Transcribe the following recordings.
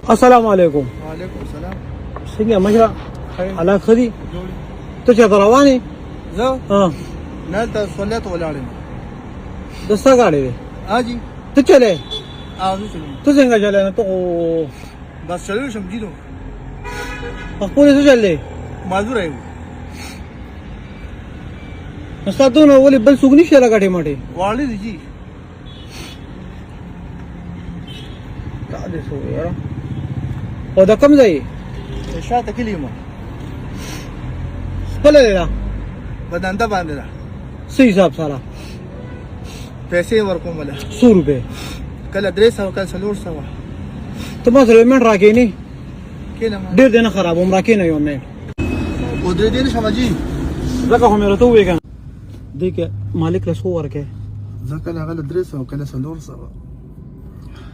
السلام علیکم. وعلیکم السلام. څنګه مشره خیر. حالات ښه دي؟ جوړ. ته چېرته روان یې؟ زه ها دلته سولیت ولاړ یم. د څه ګاډی دی؟ حاجي ته چلې؟ زه چلوم. ته څنګه چلې نه ته خو بس چلوی شم جیدو خپلې څه چلې؟ معذوره یم. نو ستا دونه ولې بل څوک نشته لګټې مټې؟ واړه دي جي. دا دې څه یاره او د کوم ځای یې؟ شاته کلي یم. خپله دی دا؟ بدنده باندې ده. څه حساب سره؟ پیسې ورکوم وله 100 روپۍ. کله 300 کله 400. ته ما سره یو منټ راکښېنې؟ کېنه ما ډېر دی نه خرابوم راکښېنه یو منټ. ودرېدی نه شم جي. ځکه خو مې راته ووایې که نه دې کې مالک له څو ورکوې؟ زه کله هغه له 300 کله 400.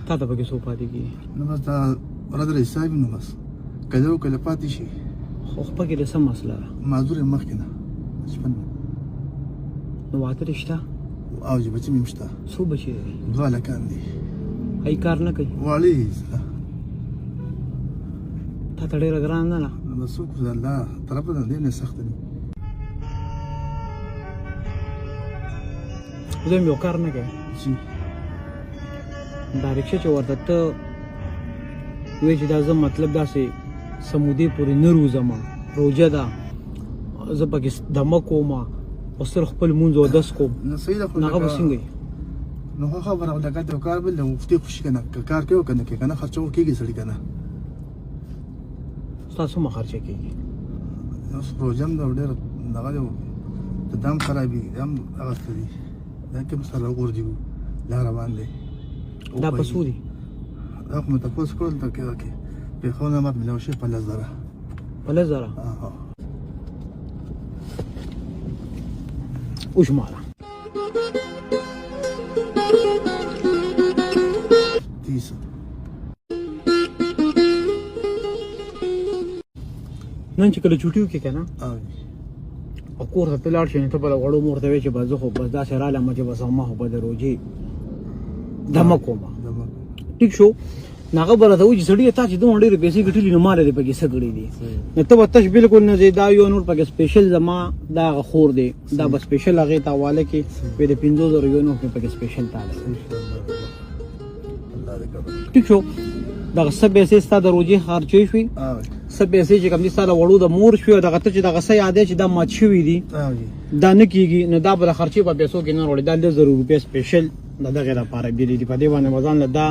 تا ته پکې څو پاتې کېږي؟ نو بس دا ورځ حساب نو بس کله و کله پاتې شي. خو پکې د څه مسله ده؟ معذور یم مخکې نه شپن نو واده دې شته؟ او چې بچي مې شته. څو بچي دي؟ 2 هلکان دي. ای کار نه کوي؟ واړه دي. تا ته ډېره ګران نه ده؟ نو څوک خو د الله طرفه نه دی نه سخت دي. زه هم یو کار نه کوي جی دا رکشه چې ورته ته وایې چې دا زه مطلب داسې سمودې پورې نه روزم روژه ده زه پکې دمه کوم او صرف خپل لمونځ اودس کوم نو صحیح ده خو نو هغه به څنګه وي؟ نو خو خبره ده که ته کار بل مفتي خوشي که نه که کار کوي او که نه کوي که نه خرچه ورکېږي سړي که نه ستا څومره خرچه کېږي؟ اوس روژه هم ده ډېر دغه دی د دم خرابي دا هم هغه څه دي دا کې هم سره وغورځي لاره باندې دا په څو دي؟ دا خو مې تپوس کړل ته کې پېښونه مات میلاو شي په 10,000. په 10,000 وشماره 30. نن چې کله چوټي وکړې که نه او او کور ته ته لاړ شې نو ته به د غوړو مور ته وایې چې بس زه خو بس داسې رالم چې بس ما خو به د روژې دمه کوم ټیک شو نو هغه به راته وایي چې سړي تا چې دومره ډېرې پیسې ګټلي نو ما له دې پکې څه کړي دي نو ته به تش بالکل نه ځې دا یو نور پکې سپېشل زما دا هغه خور دی دا به سپېشل هغې ته حواله کړي وایي د 50,000 یو نور مې پکې سپېشل تالی ټیک شو دغه څه پیسې ستا د روژې خرچې شوي څه پیسې چې کوم دي ستا له وړو د مور شوي او دغه ته چې دغه څه یاد دی چې دا مات شوي دي دا نه کېږي نو دا به د خرچې په پیسو کې نه راوړي دا 10,000 روپۍ سپېشل د دغې لپاره بیلې دي په دې باندې به ځان له دا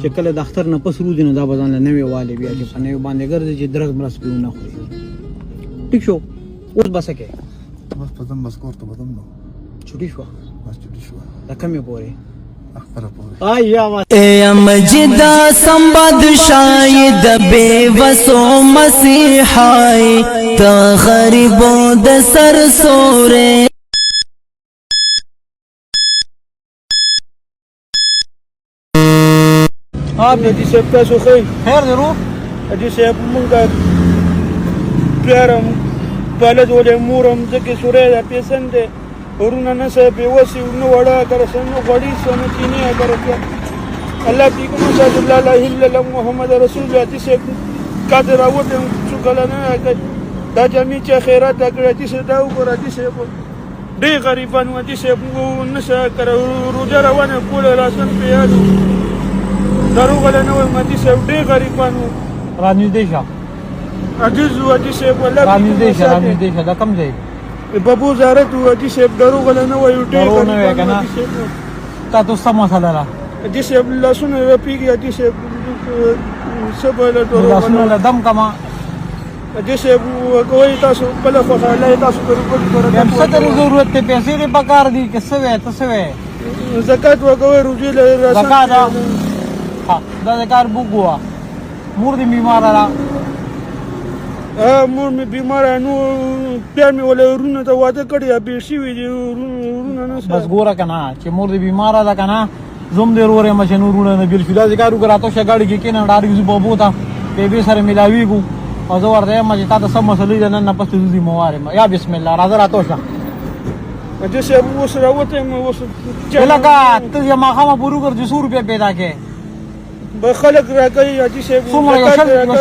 چې کله د اختر نه پس روزي نو دا به ځان له نوې والې بیا چې په نوې باندې ګرځي چې درز مرز پې ونه خوري ټیک شو اوس به څه کوې؟ بس په ځم بس کور ته به ځم نو چوټي شوه بس چوټي شوه د کمې پورې اختره پورې اے مجدا سمبد شاید بے وسو مسیحائی تا غریبو د سر سورے آپ حجی صاحب تاسو خیر خیر دی رو حجی صاحب مونږه پلارم پالد ولې مورم ځکه سوری ده پیسن دی ورونه نه څه بېوسي نه وړه اګر څه نه غوړي څه نه چیني اګر الله پیغمبر صلی الله علیه وسلم محمد رسول الله حجي صاحب کاته راوتم څو کله نه دا جامې چې خیرات کړی حجي صاحب دا وګوره حجي صاحب ډېر غریبان وو حجي صاحب نه څه کړی روژه روانه کوله راسن پې یادو دروغ له نه وایم حجي صاحب ډېر غریبان وو رانږدې شه عجیز وو حجي صاحب رانږدې شه دا کوم ځای بابو زارت وو حجي صاحب دروغ له نه وایو ډېر غریبان وو حجي صاحب تا ته څه مسله ده حجي صاحب لاسونه رپېږي حجي صاحب څه به له لاسونه له دم کما حجي صاحب کوئ تاسو بله خوښه الله یې تاسو ته روپۍ یم څه ته ضرورت دی پیسې دې پکار دي که څه وی ته څه وی زکات وکوئ روژې له زکات دا د کار بوک وه مور دې بیماره ده مور مې بیماره نو پلار مې ولې ورونه ته واده کړی بېل شوي دي ورونه نه بس ګوره که نه چې مور دې بیماره ده که نه زه هم دې ورور یم چې نور وروڼه نه بېل شو داسې کار وکړه راته شه ګاډي کې کښېنه ډارې ځو بابو ته بېبې سره میلاوېږو او زه ورته یم چې تا ته څه مسلې ده نن نه پس ته زه ذموار یم یا بسم الله راځه راته شه حجي صاحب اوس راوتی یم اوس لکه ته یې ماښامه پورې وګرځې 100 روپۍ پیدا کړې به خلک راکوي حاجي صاحب څومره یو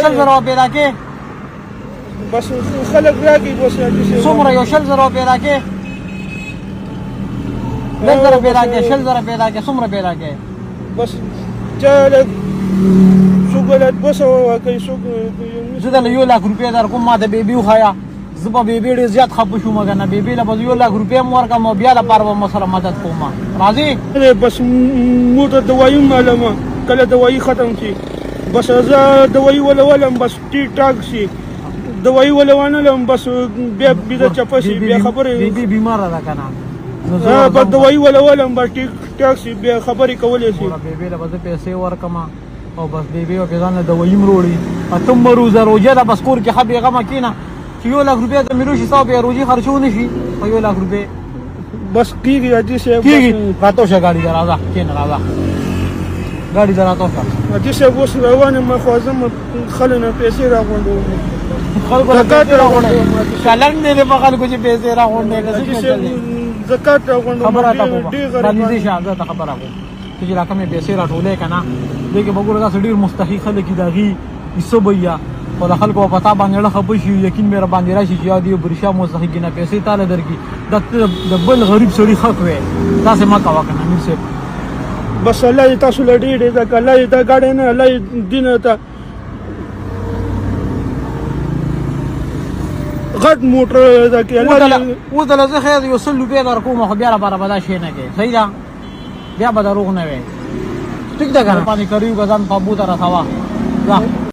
شل زره پیدا کې بس خلک راکوي بس حاجي صاحب څومره یو شل زره پیدا کې لږ زره پیدا کې شل زره پیدا کې څومره پیدا کې بس چا څوک ولې 200 واکوي څوک زه دله 1 لک روپۍ در کوم ما ته بیبي وښایه زه په بیبي ډېر زیات خفه شوم که نه بیبي له به 1 لک روپۍ هم ورکړم او بیا لپاره به م سره مدد کوم راځې بس موته دوایي معلومه کله دوایي ختم شي بس زه دوایي ولولم بس ټیک ټاک شي دوایي ولوانلم بس بیا بیده چپه شي بیا خبرې بیبي بیماره ده که نه بس دوایي ولولم بس ټیک ټاک شي بیا خبرې کولی شي بیبي له به زه پیسې ورکړم او بس بیبي به پې ځان له دوایي هم روړي اتم به روزه روژه ده بس کور کې ښه بېغمه کښېنه چې 1 لک روپۍ ته مې روشي ستا بیا روژې خرچو نه شي په 1 لک روپۍ بس کېږي حاجي صاحب کېږي راتو شه ګاډي ته راځه کښېنه راځه ګاډي ته راتو شه حاجي صاحب اوس روان یم خو زه خلک نه پیسې راغونډوم خلکو نه پیسې راغونډوي شلنګ دی په خلکو چې پیسې راغونډوي حاجي صاحب زکات راغونډوم خبره ته کوم باندې شه زه ته خبره کوم چې لا کومې پیسې راټولې که نه دې کې به ګوره داسې ډېر مستحق خلک دي د هغې حصه به یا خو د خلکو په پتا باندې زړه خفه شي یقین مې راباندې راشي چې یا دې برشا مستحق نه پیسې تاله درکړي د بل غریب سړي حق وی داسې مه کوه که نه امیر صاحب بس الله دې تاسو له ډېرې ده که الله دې دا ګاډی نه الله دې دینه ته غټ موټر ده کې اوس دله زه خیر یو 100 روپۍ در کوم خو بیا لپاره به دا شی نه کوې صحیح ده بیا به دروغ نه وی ټیک ده که نه پانې کریو که ځان په بوته رسوه ځه